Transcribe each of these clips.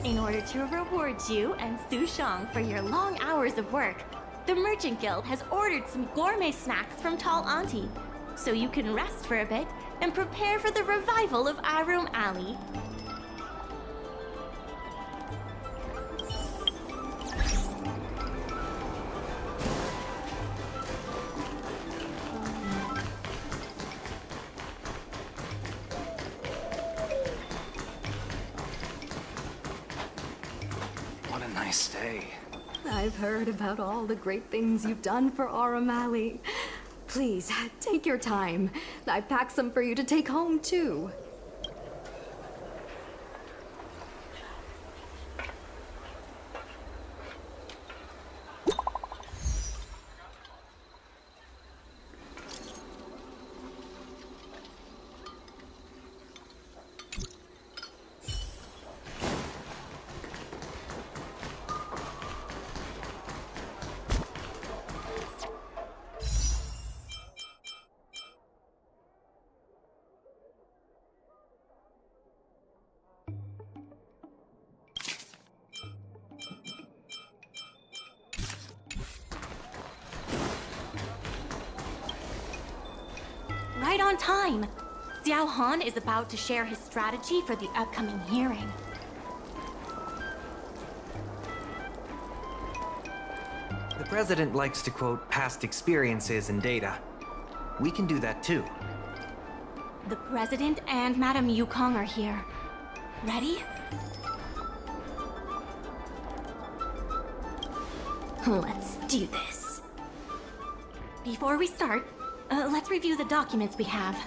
In order to reward you and Su Shang for your long hours of work, the Merchant Guild has ordered some gourmet snacks from Tall Auntie, so you can rest for a bit and prepare for the revival of Arum Alley. What a nice day. I've heard about all the great things you've done for Arum Alley. Please, take your time. I packed some for you to take home, too. Right on time! Xiao Han is about to share his strategy for the upcoming hearing. The president likes to quote past experiences and data. We can do that too. The president and Madame Yukong are here. Ready? Let's do this. Before we start, let's review the documents we have.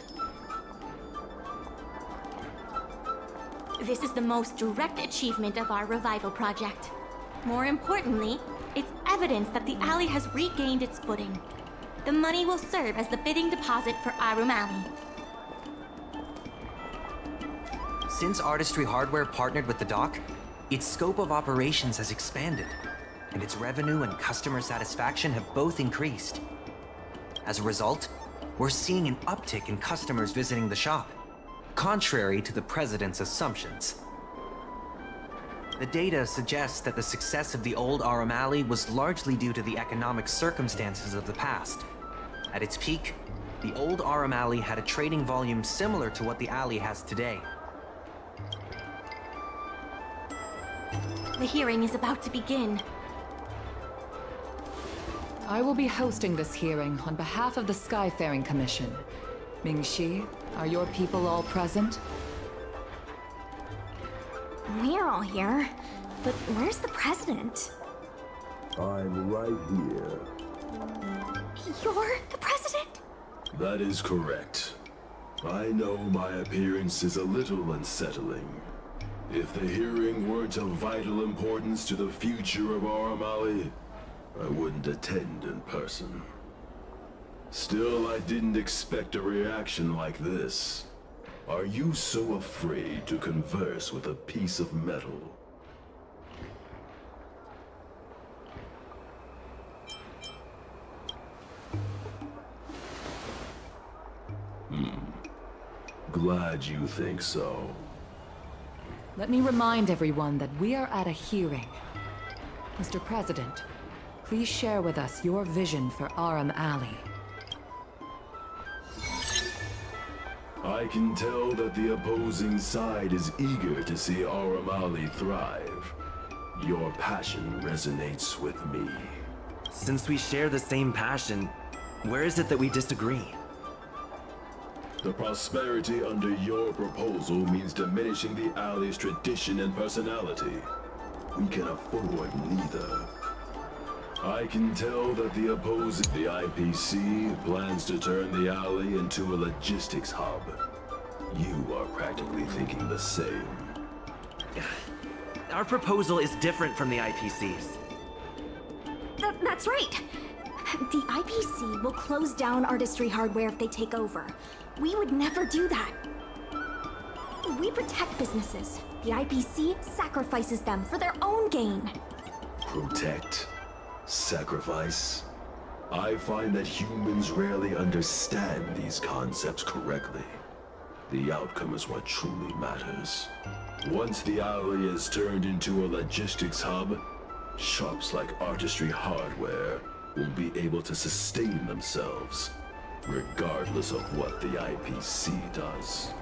This is the most direct achievement of our revival project. More importantly, it's evidence that the alley has regained its footing. The money will serve as the bidding deposit for Arum Alley. Since Artistry Hardware partnered with the dock, its scope of operations has expanded, and its revenue and customer satisfaction have both increased. As a result, we're seeing an uptick in customers visiting the shop, contrary to the president's assumptions. The data suggests that the success of the old Arum Alley was largely due to the economic circumstances of the past. At its peak, the old Arum Alley had a trading volume similar to what the alley has today. The hearing is about to begin. I will be hosting this hearing on behalf of the Skyfaring Commission. Ming-Shi, are your people all present? We're all here, but where's the president? I'm right here. You're the president? That is correct. I know my appearance is a little unsettling. If the hearing weren't of vital importance to the future of Arum Alley, I wouldn't attend in person. Still, I didn't expect a reaction like this. Are you so afraid to converse with a piece of metal? Glad you think so. Let me remind everyone that we are at a hearing. Mr. President, please share with us your vision for Arum Alley. I can tell that the opposing side is eager to see Arum Alley thrive. Your passion resonates with me. Since we share the same passion, where is it that we disagree? The prosperity under your proposal means diminishing the alley's tradition and personality. We can afford neither. I can tell that the IPC plans to turn the alley into a logistics hub. You are practically thinking the same. Our proposal is different from the IPC's. That's right. The IPC will close down Artistry Hardware if they take over. We would never do that. We protect businesses. The IPC sacrifices them for their own gain. Protect? Sacrifice? I find that humans rarely understand these concepts correctly. The outcome is what truly matters. Once the alley is turned into a logistics hub, shops like Artistry Hardware will be able to sustain themselves, regardless of what the IPC does.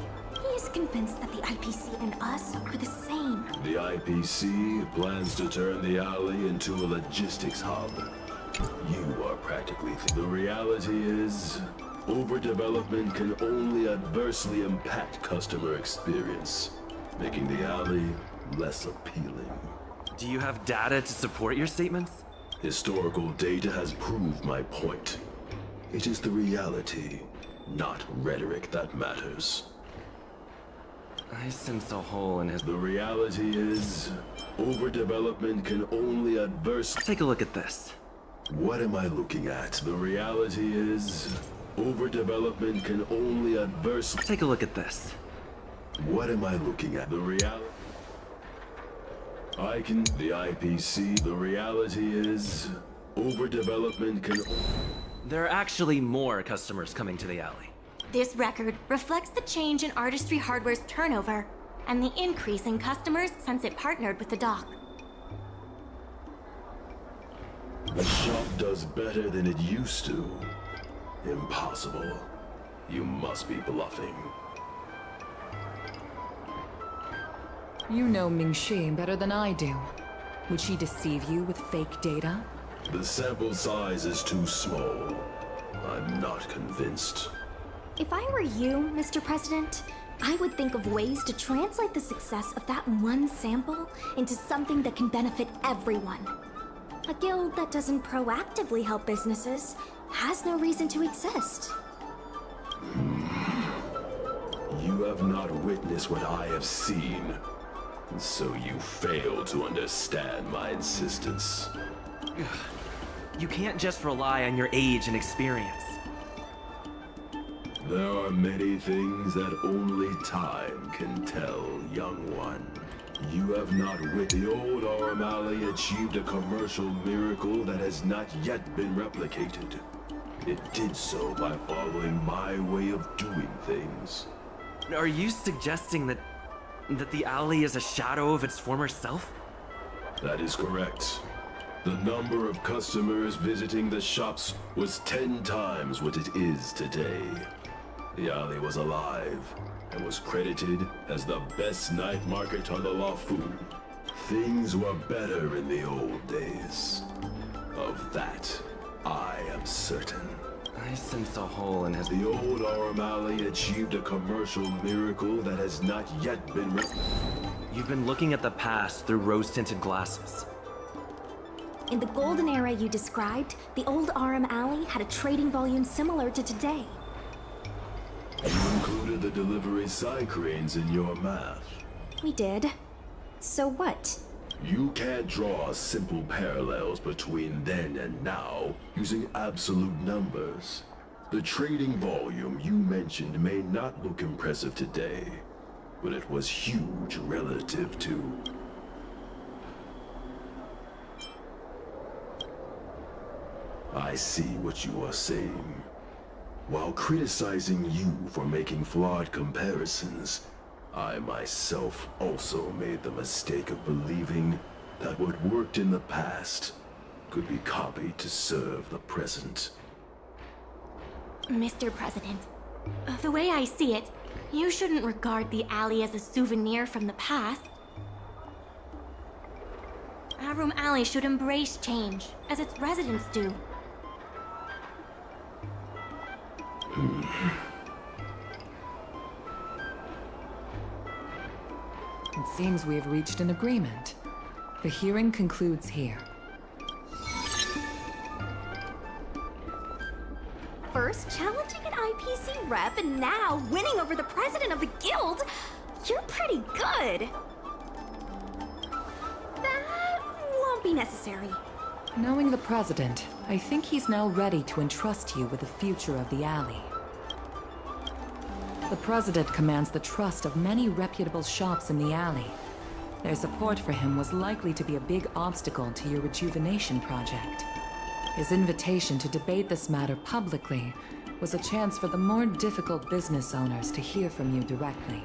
He is convinced that the IPC and us are the same. The IPC plans to turn the alley into a logistics hub. You are practically the reality is, overdevelopment can only adversely impact customer experience, making the alley less appealing. Do you have data to support your statements? Historical data has proved my point. It is the reality, not rhetoric, that matters. I sense a hole in his... The reality is, overdevelopment can only Take a look at this. What am I looking at? The reality is, overdevelopment can only Take a look at this. What am I looking at? The reality... The IPC, the reality is, overdevelopment can... There are actually more customers coming to the alley. This record reflects the change in Artistry Hardware's turnover and the increase in customers since it partnered with the dock. The shop does better than it used to. Impossible. You must be bluffing. You know Ming-Shi better than I do. Would she deceive you with fake data? The sample size is too small. I'm not convinced. If I were you, Mr. President, I would think of ways to translate the success of that one sample into something that can benefit everyone. A guild that doesn't proactively help businesses has no reason to exist. You have not witnessed what I have seen, so you fail to understand my insistence. You can't just rely on your age and experience. There are many things that only time can tell, young one. You have not the old Aurum Alley achieved a commercial miracle that has not yet been replicated. It did so by following my way of doing things. Are you suggesting that the alley is a shadow of its former self? That is correct. The number of customers visiting the shops was 10 times what it is today. The alley was alive and was credited as the best night market on the Lafu. Things were better in the old days. Of that, I am certain. I sense a hole in his... The old Aurum Alley achieved a commercial miracle that has not yet been You've been looking at the past through rose-tinted glasses. In the golden era you described, the old Aurum Alley had a trading volume similar to today. You included the delivery side cranes in your math. We did. So what? You can't draw simple parallels between then and now using absolute numbers. The trading volume you mentioned may not look impressive today, but it was huge relative to... I see what you are saying. While criticizing you for making flawed comparisons, I myself also made the mistake of believing that what worked in the past could be copied to serve the present. Mr. President, the way I see it, you shouldn't regard the alley as a souvenir from the past. Aurum Alley should embrace change, as its residents do. It seems we have reached an agreement. The hearing concludes here. First challenging an IPC rep and now winning over the president of the guild? You're pretty good. That won't be necessary. Knowing the president, I think he's now ready to entrust you with the future of the alley. The president commands the trust of many reputable shops in the alley. Their support for him was likely to be a big obstacle to your rejuvenation project. His invitation to debate this matter publicly was a chance for the more difficult business owners to hear from you directly.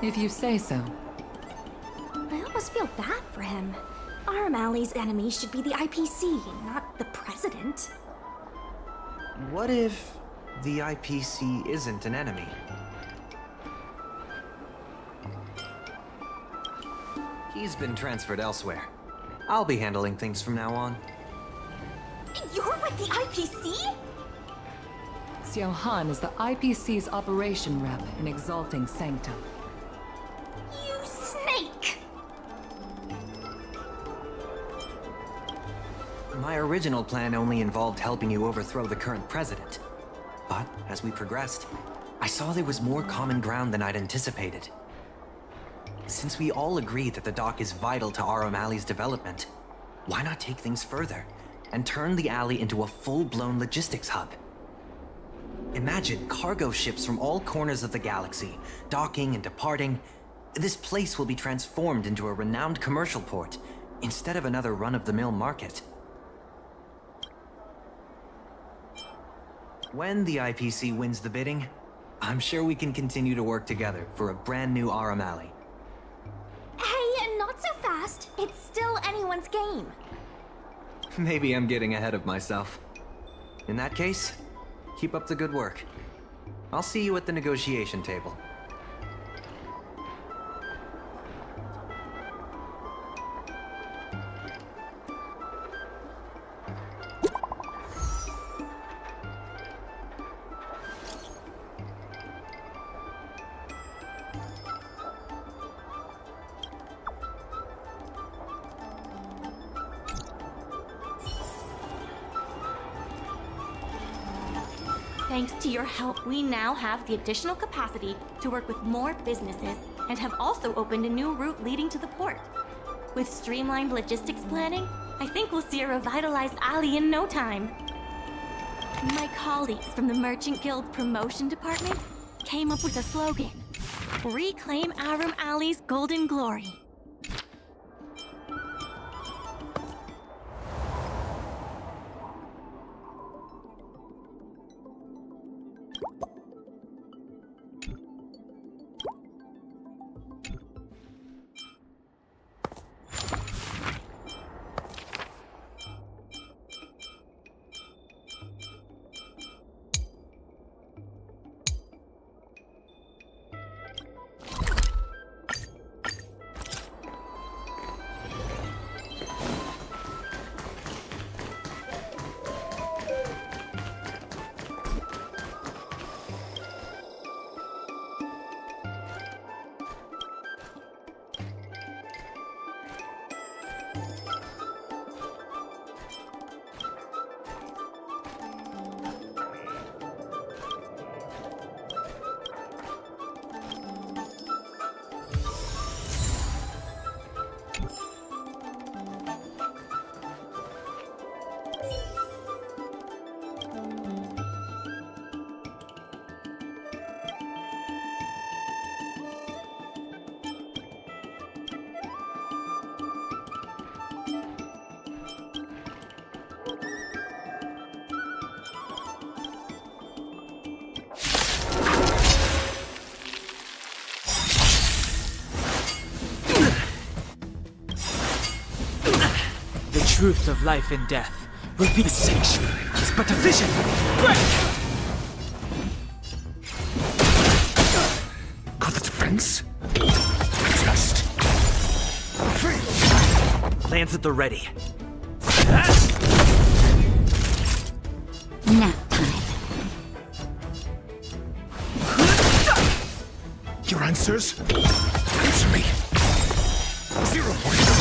If you say so. I almost feel bad for him. Arm Alley's enemy should be the IPC, not the president. What if the IPC isn't an enemy? He's been transferred elsewhere. I'll be handling things from now on. You're with the IPC? Xiao Han is the IPC's operation rep in Exalting Sanctum. You snake! My original plan only involved helping you overthrow the current president. But as we progressed, I saw there was more common ground than I'd anticipated. Since we all agree that the dock is vital to Aram Alley's development, why not take things further and turn the alley into a full-blown logistics hub? Imagine cargo ships from all corners of the galaxy, docking and departing. This place will be transformed into a renowned commercial port, instead of another run-of-the-mill market. When the IPC wins the bidding, I'm sure we can continue to work together for a brand new Aram Alley. Hey, not so fast. It's still anyone's game. Maybe I'm getting ahead of myself. In that case, keep up the good work. I'll see you at the negotiation table. Thanks to your help, we now have the additional capacity to work with more businesses and have also opened a new route leading to the port. With streamlined logistics planning, I think we'll see a revitalized alley in no time. My colleagues from the Merchant Guild Promotion Department came up with a slogan: Reclaim Aram Alley's golden glory. The truth of life and death. Reveal the sanctuary is but a vision. Break! Other defense? Test. Lands at the ready. Nap time. Your answers? Answer me. 0 points.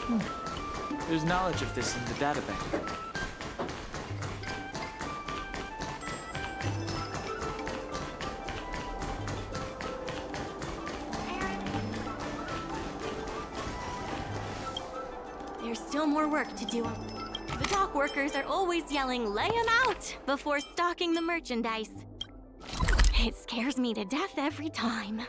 There's knowledge of this in the databank. There's still more work to do. The dock workers are always yelling, "Lay 'em out!" before stocking the merchandise. It scares me to death every time.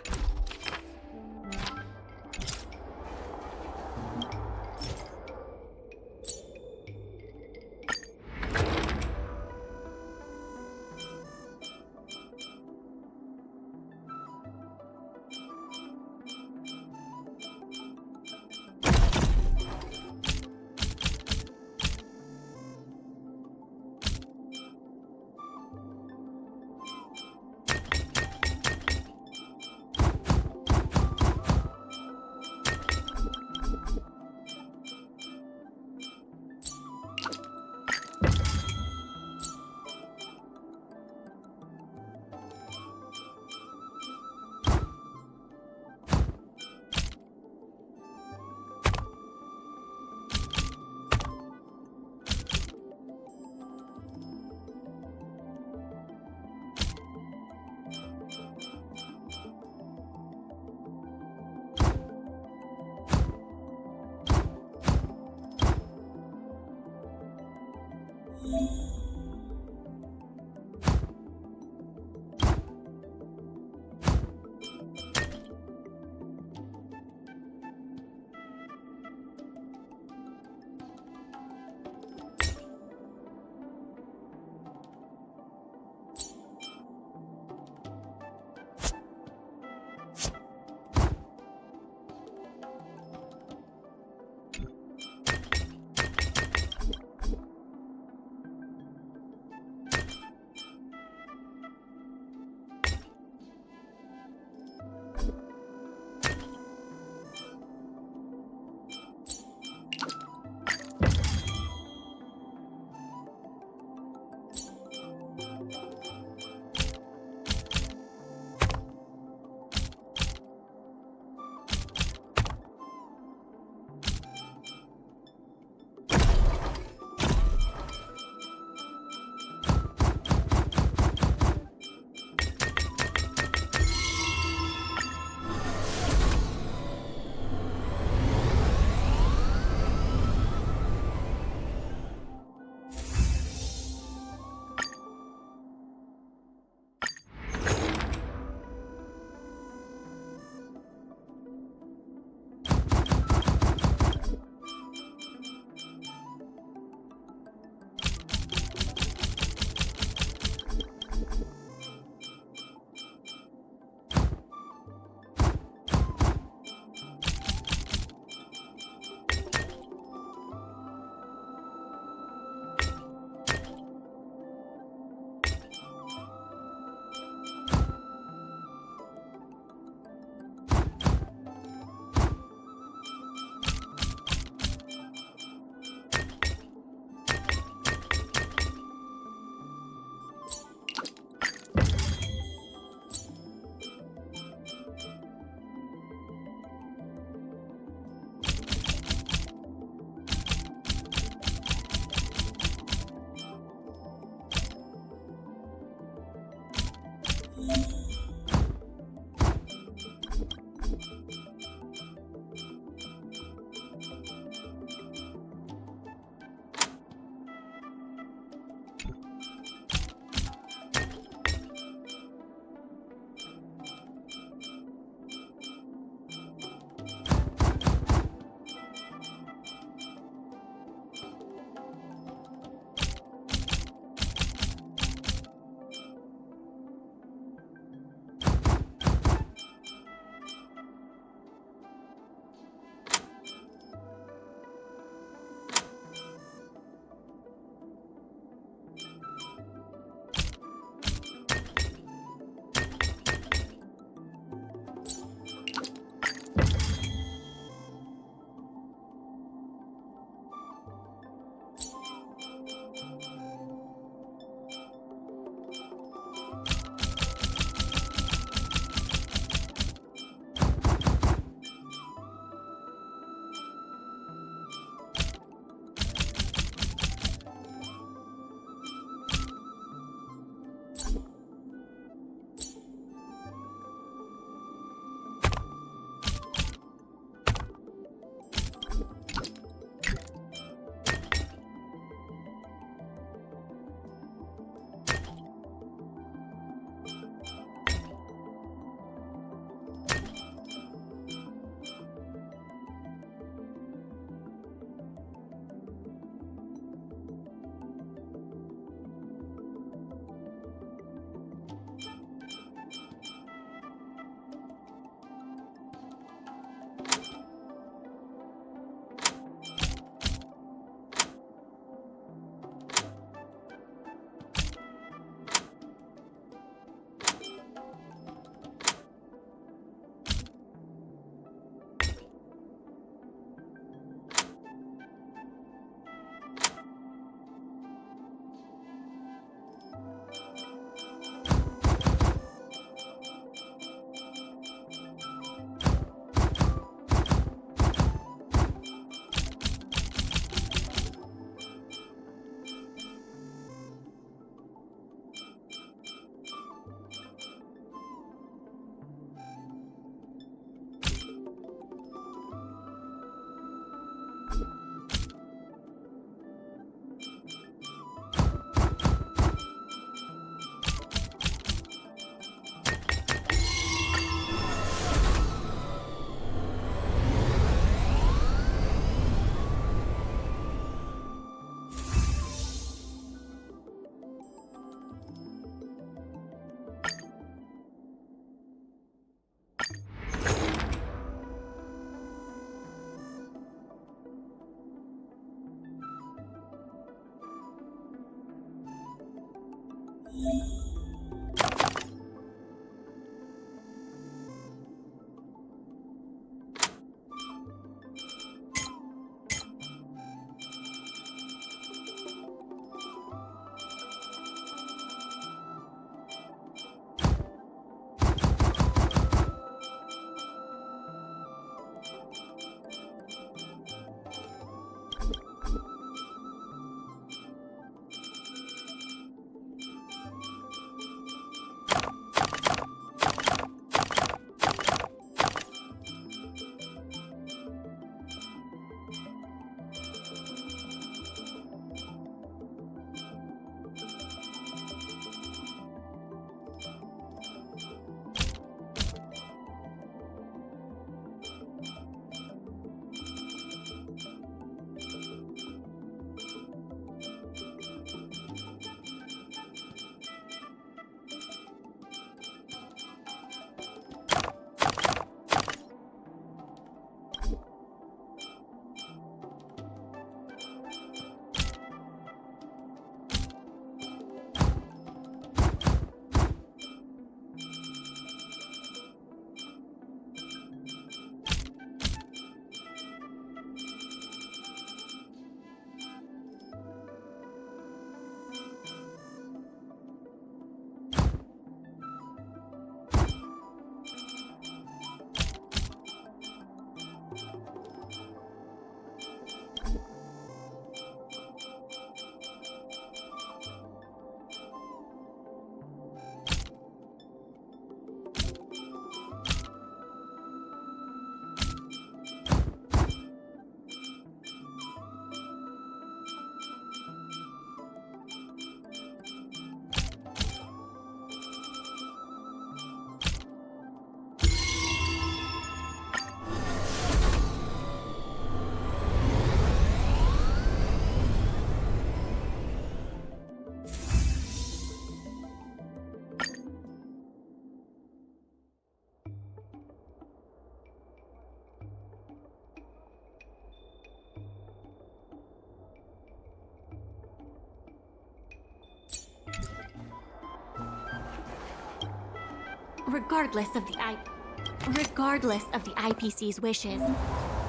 Regardless of the IPC's wishes,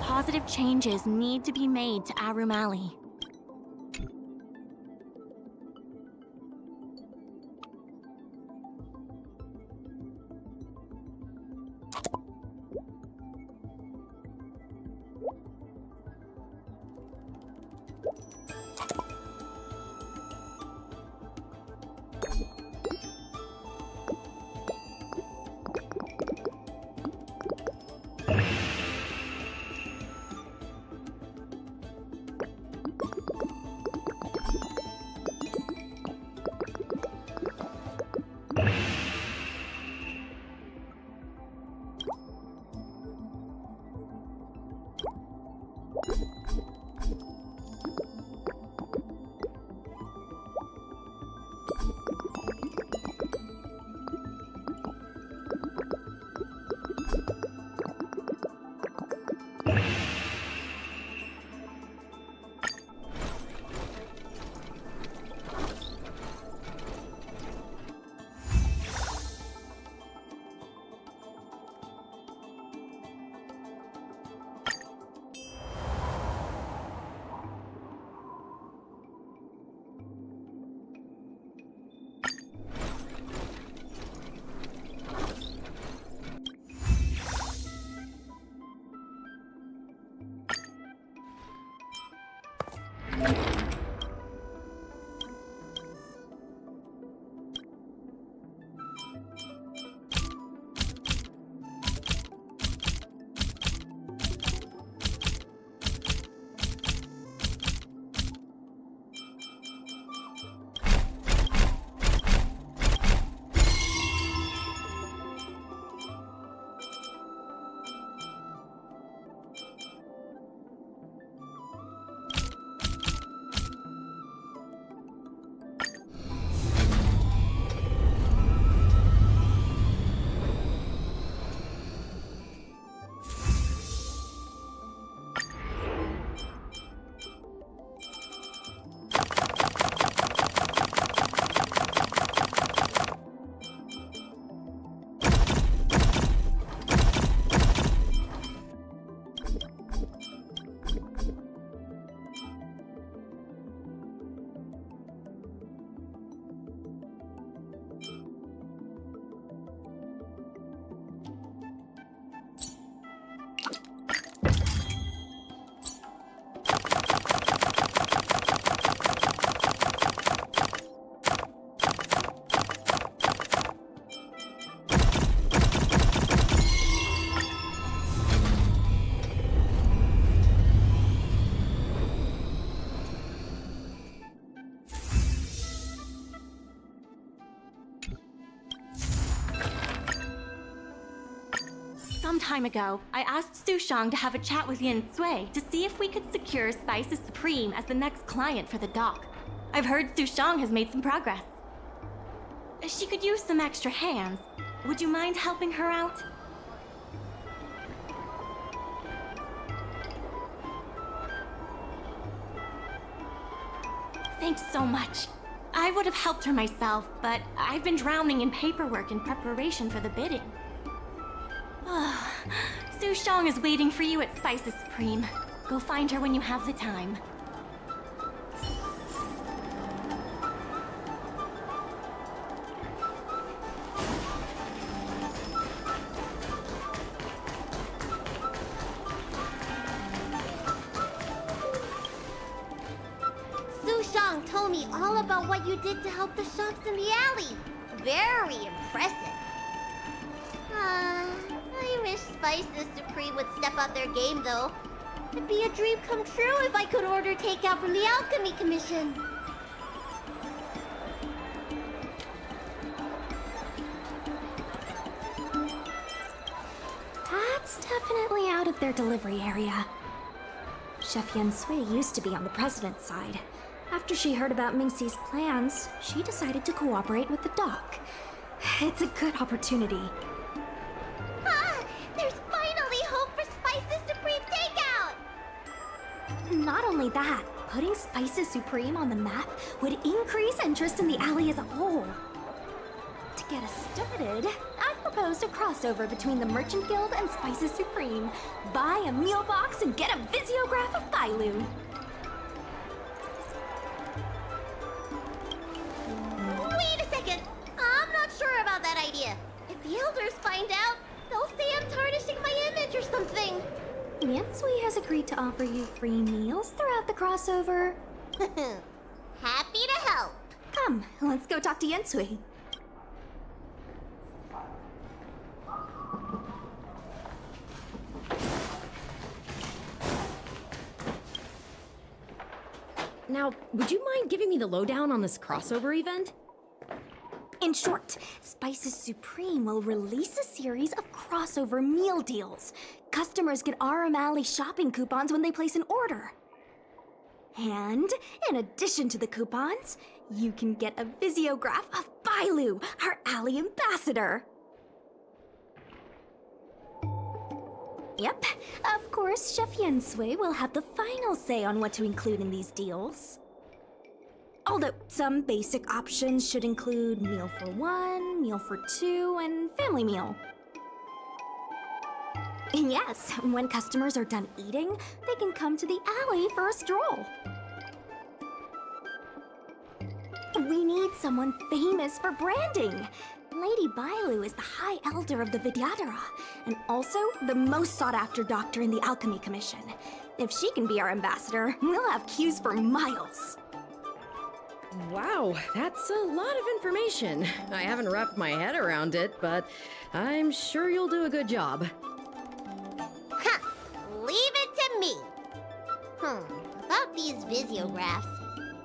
positive changes need to be made to Arum Alley. time ago, I asked Sushang to have a chat with Yin Sui to see if we could secure Spices Supreme as the next client for the dock. I've heard Sushang has made some progress. She could use some extra hands. Would you mind helping her out? Thanks so much. I would have helped her myself, but I've been drowning in paperwork in preparation for the bidding. Sushang is waiting for you at Spices Supreme. Go find her when you have the time. Sushang told me all about what you did to help the shops in the alley. Very impressive. I wish Spices Supreme would step up their game, though. It'd be a dream come true if I could order takeout from the Alchemy Commission. That's definitely out of their delivery area. Chef Yen Sui used to be on the president's side. After she heard about Mingxi's plans, she decided to cooperate with the dock. It's a good opportunity. There's finally hope for Spices Supreme takeout! Not only that, putting Spices Supreme on the map would increase interest in the alley as a whole. To get us started, I've proposed a crossover between the Merchant Guild and Spices Supreme. Buy a meal box and get a visiograph of Bailu. Wait a second! I'm not sure about that idea. If the elders find out, they'll say I'm tarnishing my image or something. Yen Sui has agreed to offer you free meals throughout the crossover. Happy to help. Come, let's go talk to Yen Sui. Now, would you mind giving me the lowdown on this crossover event? In short, Spices Supreme will release a series of crossover meal deals. Customers get RM Alley shopping coupons when they place an order. And, in addition to the coupons, you can get a visiograph of Bailu, our alley ambassador. Yep, of course, Chef Yen Sui will have the final say on what to include in these deals. Although some basic options should include meal for one, meal for two, and family meal. Yes, when customers are done eating, they can come to the alley for a stroll. We need someone famous for branding. Lady Bailu is the High Elder of the Vidyadhara, and also the most sought-after doctor in the Alchemy Commission. If she can be our ambassador, we'll have queues for miles. Wow, that's a lot of information. I haven't wrapped my head around it, but I'm sure you'll do a good job. Leave it to me. About these visiographs,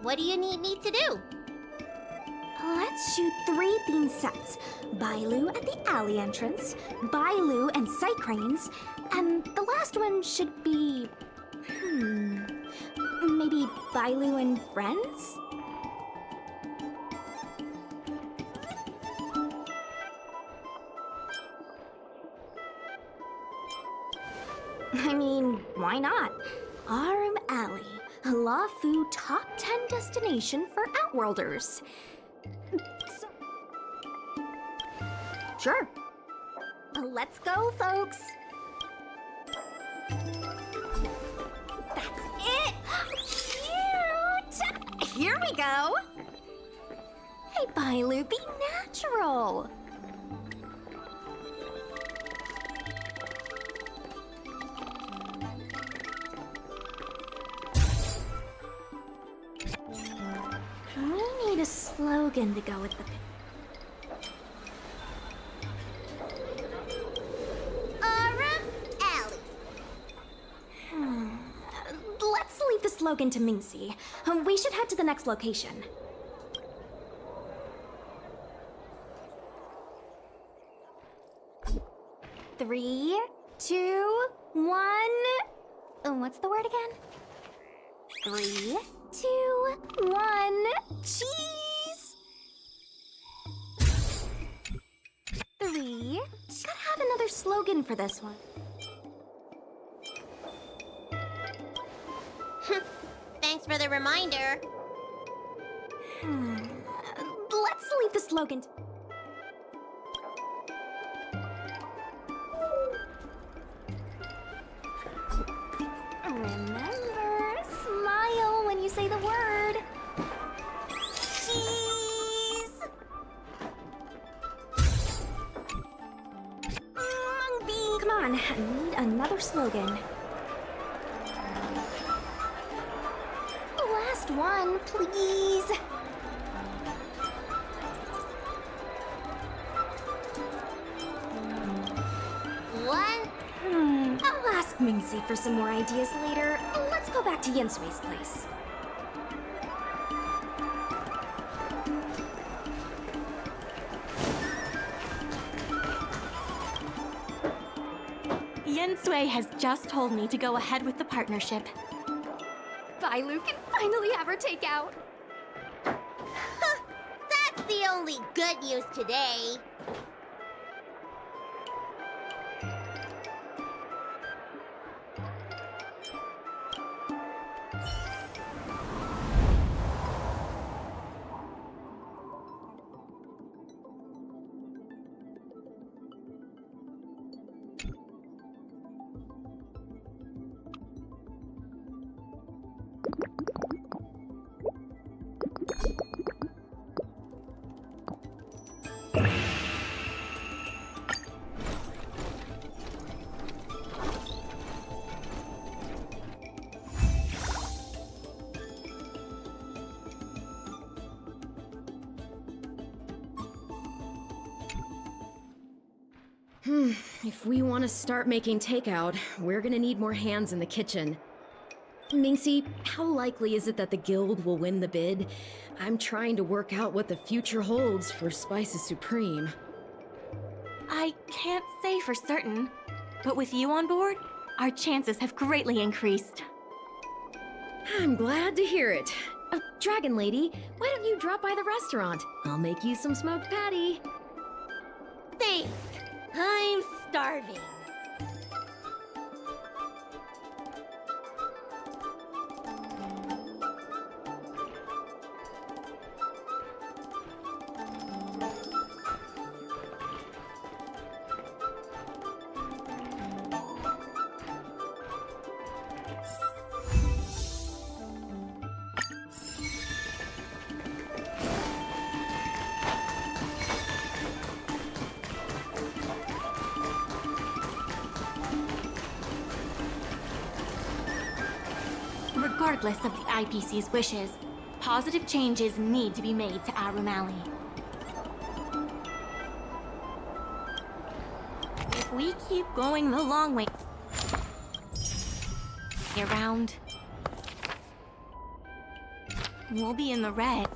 what do you need me to do? Let's shoot 3 theme sets. Bailu at the alley entrance, Bailu and sight cranes, and the last one should be... maybe Bailu and friends? I mean, why not? RM Alley, a La Fu top 10 destination for Outworlders. Sure. Let's go, folks. That's it! Cute! Here we go! Hey, Bailu, be natural! We need a slogan to go with the... Let's leave the slogan to Mingxi. We should head to the next location. Three, 2, 1. What's the word again? 3, 2, 1. Cheese! 3. Gotta have another slogan for this one. Thanks for the reminder. Let's leave the slogan. Remember, smile when you say the word. Cheese! Monkey! Come on, I need another slogan. Last one, please. What? I'll ask Mingxi for some more ideas later. Let's go back to Yensui's place. Yensui has just told me to go ahead with the partnership. Bailu can finally have her takeout. That's the only good news today. If we want to start making takeout, we're gonna need more hands in the kitchen. Mingxi, how likely is it that the guild will win the bid? I'm trying to work out what the future holds for Spices Supreme. I can't say for certain, but with you on board, our chances have greatly increased. I'm glad to hear it. Dragon Lady, why don't you drop by the restaurant? I'll make you some smoked patty. Thanks. I'm starving. Regardless of the IPC's wishes, positive changes need to be made to Arum Alley. If we keep going the long way around, we'll be in the red.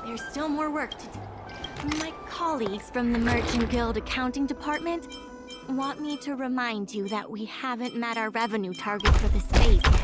there's still more work to do. My colleagues from the Merchant Guild accounting department want me to remind you that we haven't met our revenue target for the space yet.